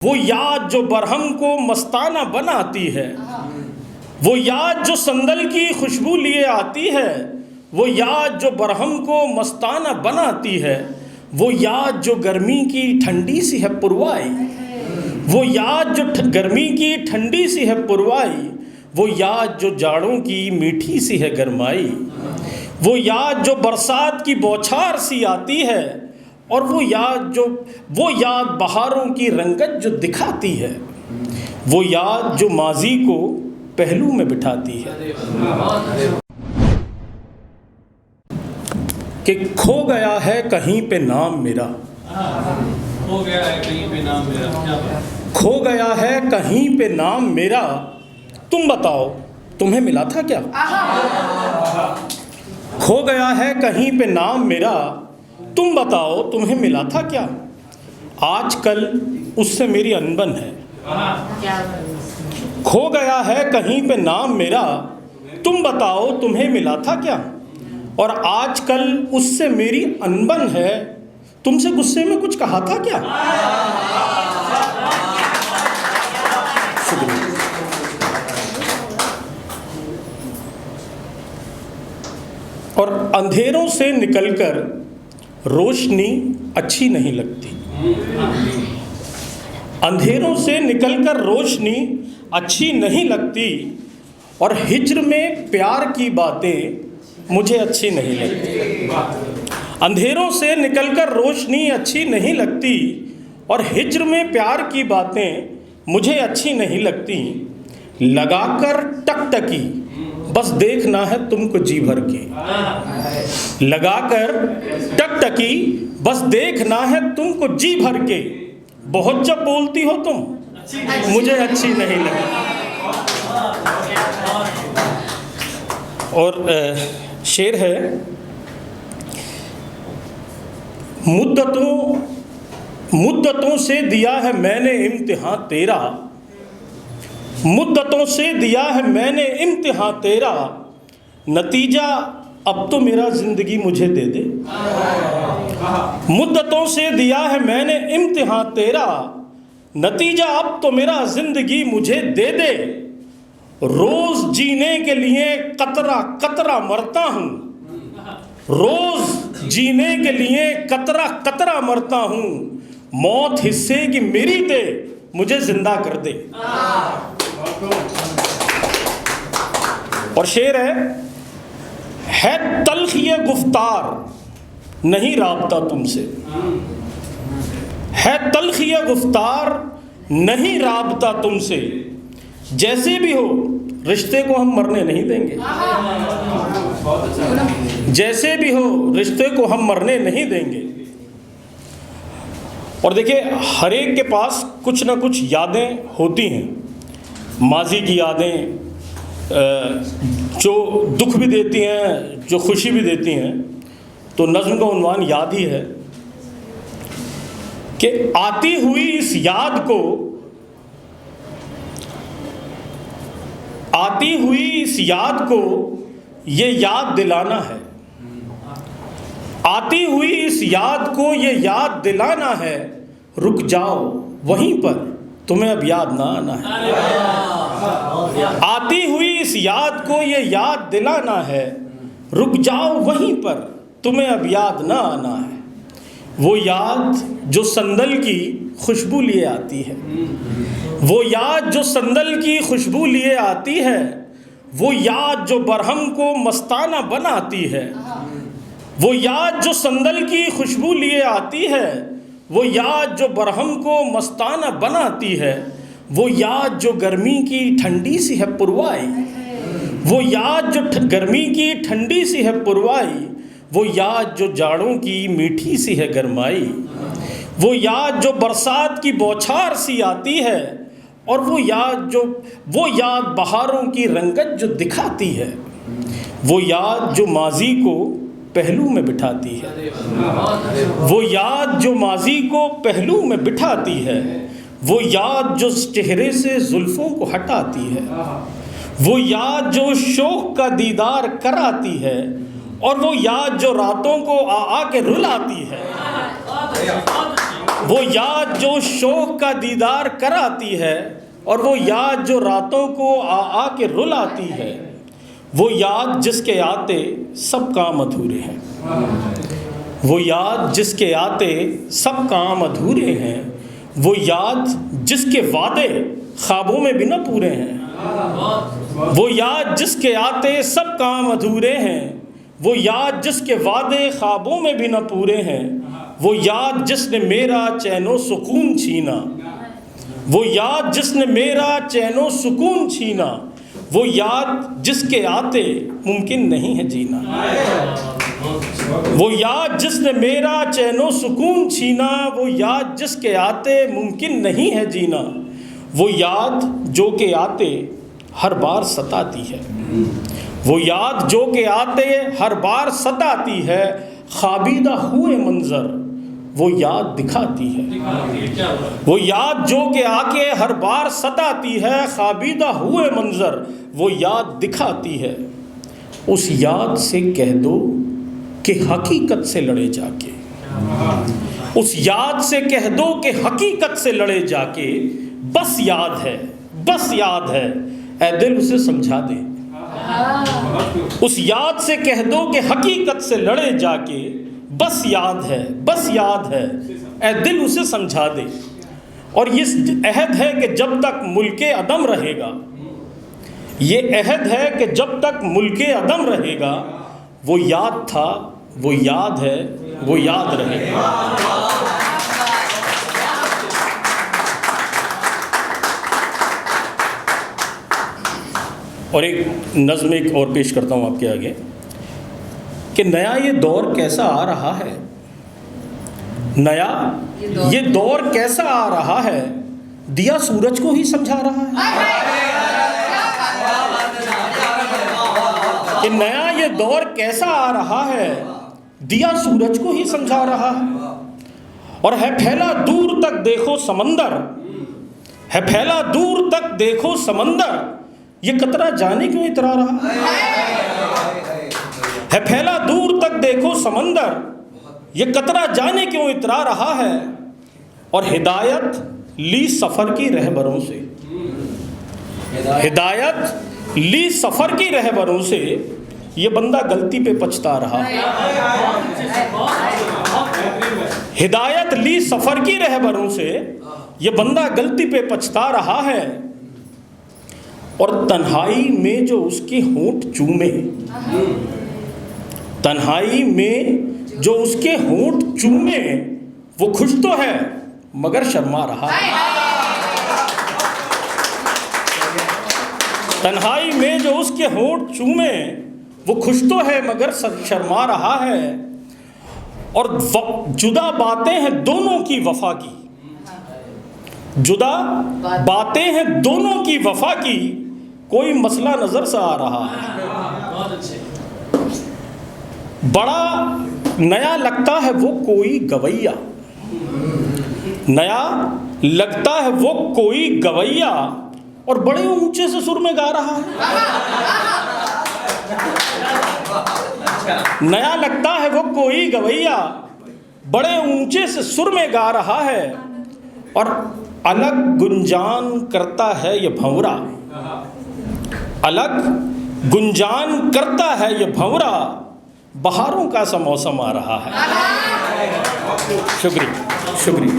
वो याद जो बरहम को मस्ताना बनाती है, वो याद जो संदल की खुशबू लिए आती है, वो याद जो बरहम को मस्ताना बनाती है, वो याद जो गर्मी की ठंडी सी है पुरवाई, वो याद जो गर्मी की ठंडी सी है पुरवाई, वो याद जो जाड़ों की मीठी सी है गरमाई, वो याद जो बरसात की बौछार सी आती है, और वो याद बहारों की रंगत जो दिखाती है, वो याद जो माजी को पहलू में बिठाती है। कि खो गया है कहीं पे नाम मेरा, खो गया है कहीं पे नाम मेरा, खो गया है कहीं पे नाम मेरा, तुम बताओ तुम्हें मिला था क्या? खो गया है कहीं पे नाम मेरा, तुम बताओ तुम्हें मिला था क्या? आजकल उससे मेरी अनबन है। खो गया है कहीं पे नाम मेरा, तुम बताओ तुम्हें मिला था क्या? और आजकल उससे मेरी अनबन है, तुमसे गुस्से में कुछ कहा था क्या? और अंधेरों से निकलकर रोशनी अच्छी नहीं लगती, अंधेरों से निकलकर रोशनी अच्छी नहीं लगती, और हिज्र में प्यार की बातें मुझे अच्छी नहीं लगती। अंधेरों से निकलकर रोशनी अच्छी नहीं लगती, और हिज्र में प्यार की बातें मुझे अच्छी नहीं लगती। लगाकर टकटकी बस देखना है तुमको जी भर के, लगाकर टकटकी बस देखना है तुमको जी भर के, बहुत जब बोलती हो तुम मुझे अच्छी नहीं लगती। और शेर है, मुद्दतों से दिया है मैंने इम्तिहान तेरा, मुद्दतों से दिया है मैंने इम्तिहान तेरा, नतीजा अब तो मेरा ज़िंदगी मुझे दे दे। मुद्दतों से दिया है मैंने इम्तिहान तेरा, नतीजा अब तो मेरा ज़िंदगी मुझे दे दे। रोज़ जीने के लिए कतरा कतरा मरता हूँ, रोज़ जीने के लिए कतरा कतरा मरता हूँ, मौत हिस्से की मेरी दे मुझे जिंदा कर दे। और शेर है तल्ख ये गुफ्तार नहीं राबता तुमसे, है तल्ख ये गुफ्तार नहीं राबता तुमसे, जैसे भी हो रिश्ते को हम मरने नहीं देंगे, जैसे भी हो रिश्ते को हम मरने नहीं देंगे। और देखिए, हर एक के पास कुछ ना कुछ यादें होती हैं, माजी की यादें जो दुख भी देती हैं, जो खुशी भी देती हैं। तो नज़्म का उन्वान याद ही है कि आती हुई इस याद को, आती हुई इस याद को ये याद दिलाना है, आती हुई इस याद को ये याद दिलाना है, रुक जाओ वहीं पर तुम्हें अब याद ना आना है। आती हुई इस याद को ये याद दिलाना है, रुक जाओ वहीं पर तुम्हें अब याद ना आना है। वो याद जो संदल की खुशबू लिए आती है, वो याद जो संदल की खुशबू लिए आती है, वो याद जो बरहम को मस्ताना बनाती है, वो याद जो संदल की खुशबू लिए आती है, वो याद जो बरहम को मस्ताना बनाती है, वो याद जो गर्मी की ठंडी सी है पुरवाई, वो याद जो गर्मी की ठंडी सी है पुरवाई, वो याद जो जाड़ों की मीठी सी है गरमाई, वो याद जो बरसात की बौछार सी आती है, और वो याद बहारों की रंगत जो दिखाती है, वो याद जो माजी को पहलू में बिठाती है, वो याद जो माजी को पहलू में बिठाती है, वो याद जो चेहरे से जुल्फों को हटाती है, वो याद जो शौक का दीदार कराती है, और वो याद जो रातों को आ के रुलाती है। वो याद जो शौक का दीदार कराती है, और वो याद जो रातों को आ के रुलाती है, वो याद जिसके आते सब काम अधूरे हैं। वो याद जिसके आते सब काम अधूरे हैं, वो याद जिसके वादे ख्वाबों में भी न पूरे हैं। वो याद जिसके आते सब काम अधूरे हैं, वो याद जिसके वादे ख्वाबों में भी न पूरे हैं। वो याद जिसने मेरा चैनो सुकून छीना, वो याद जिसने मेरा चैनो सुकून छीना, वो याद जिसके आते मुमकिन नहीं है जीना। वो याद जिसने मेरा चैनो सुकून छीना, वो याद जिसके आते मुमकिन नहीं है जीना। वो याद जो के आते हर बार सताती है, वो याद जो के आते हर बार सताती है। ख्वाबीदा हुए मंजर वो याद दिखाती है, वो याद जो के आके हर बार सताती है। ख्वाबीदा हुए मंजर वो याद दिखाती है। उस याद से कह दो कि हकीकत से लड़े जाके, उस याद से कह दो कि हकीकत से लड़े जाके। बस याद है, बस याद है, ऐ दिल उसे समझा दे। उस याद से कह दो कि हकीकत से लड़े जाके। बस याद है, बस याद है, ऐ दिल उसे समझा दे। और ये अहद है कि जब तक मुल्के अदम रहेगा, ये अहद है कि जब तक मुल्के अदम रहेगा, वो याद था, वो याद है, वो याद रहेगा। और एक नज़्म एक और पेश करता हूँ आपके आगे कि नया ये दौर कैसा आ रहा है, नया ये दौर कैसा आ रहा है, दिया सूरज को ही समझा रहा है। कि नया ये दौर कैसा आ रहा है, दिया सूरज को ही समझा रहा है। और है फैला दूर तक देखो समंदर, है फैला दूर तक देखो समंदर, ये कतरा जाने क्यों इतरा रहा है। फैला दूर तक देखो समंदर, ये कतरा जाने क्यों इतरा रहा है। और हिदायत ली सफ़र की रहबरों से, हिदायत ली सफ़र की रहबरों से, ये बंदा गलती पे पछता रहा है। हिदायत ली सफ़र की रहबरों से, ये बंदा गलती पे पछता रहा है। और तन्हाई में जो उसके होंठ चूमे, तन्हाई में जो उसके होंठ चूमे, वो खुश तो है मगर शर्मा रहा है। तन्हाई में जो उसके होंठ चूमे, वो खुश तो है मगर शर्मा रहा है। और जुदा बातें हैं दोनों की वफा की, जुदा बातें हैं दोनों की वफा की, कोई मसला नजर से आ रहा है। बड़ा नया लगता है वो कोई गवैया, नया लगता है वो कोई गवैया, और बड़े ऊंचे से सुर में गा रहा है। नया लगता है वो कोई गवैया, बड़े ऊंचे से सुर में गा रहा है। और अलग गुंजान करता है ये भंवरा, अलग गुंजान करता है ये भंवरा, बहारों का सा मौसम आ रहा है। शुक्रिया, शुक्रिया।